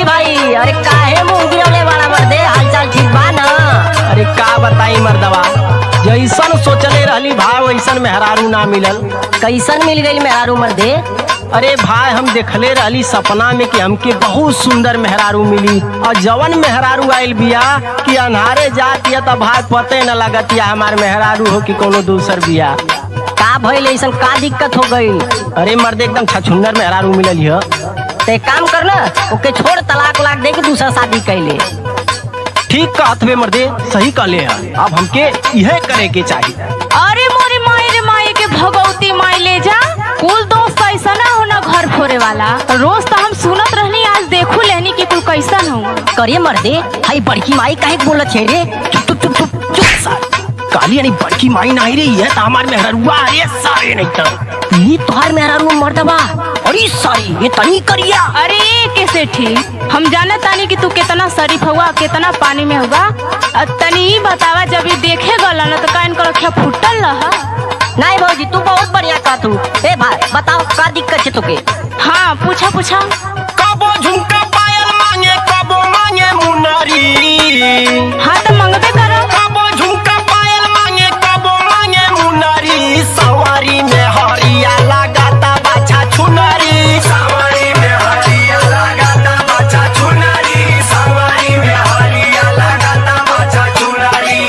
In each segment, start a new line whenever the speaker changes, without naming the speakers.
बड़की भाई, अरे काहे मुंह गिरवले बड़ा मर्दे, हालचाल ठीक बा ना?
अरे का बताई मर्दवा, जैसन सोचले रहली भाई वैसन मेहरारू ना मिलल।
कैसन मिल गई मेहरारू मर्दे?
अरे भाई हम देखले रहली सपना में कि हमके बहुत सुंदर मेहरारू मिली, और जवन मेहरारू आइल बिया कि अन्हारे जातिया तब भाई पते न लगतिया हमार मेहरारू हो कि कोनो दूसर बिया।
का भइल, ऐसन का दिक्कत हो गई?
अरे मर्दे एकदम छछुंदर मेहरारू मिलल हिय।
ते काम कर ना, ओके छोड़, तलाक उलाक दे के दूसरा शादी कैले।
ठीक कहत बे मर्दे, सही कहले है, अब हमके यह करे के चाहिए।
अरे मोरी माई रे माई के भगवती माई ले जा, कुल दोस्त ऐसा ना हो ना घर फोरे वाला। रोज तो हम सुनत रहनी, आज देखू लेनी कि कुल कैसन हो।
करिए मर्दे, हाई बड़की माई काहे बोलत छे रे? चुप चुप चुप चुप चुप।
काली यानी बड़की माई नहीं रही है तो हमार मेहरारूआ, अरे सारे नहीं तो
ये तोहार मेहरारू मर्दबा, अरे सारी ये तनी करिया।
अरे कैसे ठीक, हम जाने तानी कि तू कितना शरीफ हुआ, कितना पानी में होगा। तनी ही बतावा, जब ये देखे गला ना तो का इनका रखा फुटल रहा।
नहीं भौजी, तू बहुत बढ़िया कहतू। ए भाई बताओ का दिक्कत है तुके?
हाँ पूछा पूछा।
कबो झुमका पायल मांगे, कबो मांगे मुनरी।
हाँ तो मंगबे करो।
कबो झुमका पायल मांगे, कबो मांगे मुनरी। सवारी में हरिया लगाता बाछा छुनरी, सवारी में हरिया लगाता बाछा छुनरी, सवारी में हरिया लगाता बाछा छुनरी।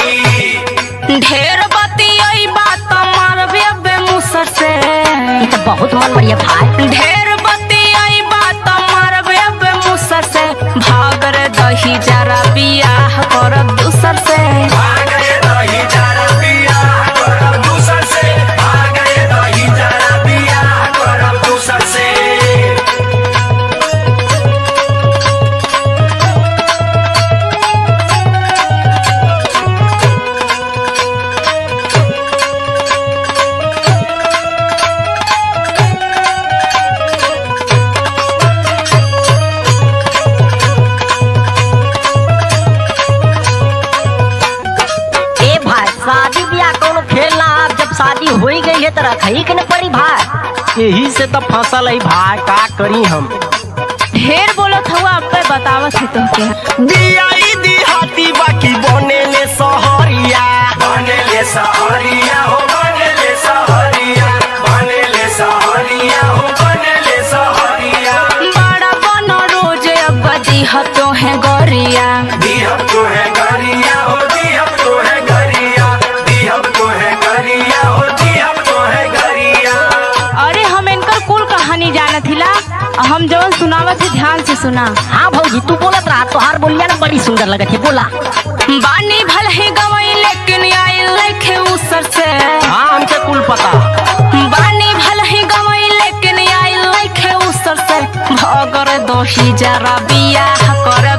ढेर बतियाई बात मारबे बे मुसर से,
ये तो बहुत मन बढ़िया भाई।
ढेर बतियाई बात मारबे बे मुसर से, भाग रे दही जरा बियाह करब दूसर से।
भाग रे दही जरा बियाह करब दूसर से, भाग रे दही जरा बियाह करब दूसर से।
शादी ब्याह कोनो खेल ना, अब जब शादी हो ही गई है तो रखही के न पड़ी भाई।
यही से तब फसल है भाई, का करी हम।
ढेर बोलत हुआ, अब पे बतावत है तुमके।
दियाई दिहाती बाकी बनेले सहरिया, बनेले सहरिया हो, बनेले सहरिया, बनेले सहरिया हो, बनेले सहरिया।
बड़ा बनो रोज अब दिहत तो है गोरिया,
दिहत तो है गरिया हो, दिहत तो है गरिया, दिहत तो है गरिया हो, दिहत तो है गरिया।
अरे हम इनकर कुल कहानी जानत हिला, हम जवन सुनावत है ध्यान से सुना।
हाँ भौजी तू बोलत रहा, तोहार बोलिया ना बड़ी सुंदर लगत है, बोला।
बानी भल ही गवई लेकिन आई लेखे उसर से।
हाँ हमके कुल पता।
बानी भल ही गवई लेकिन आई लेखे उसर से, भगर दोही जरा बियाह कर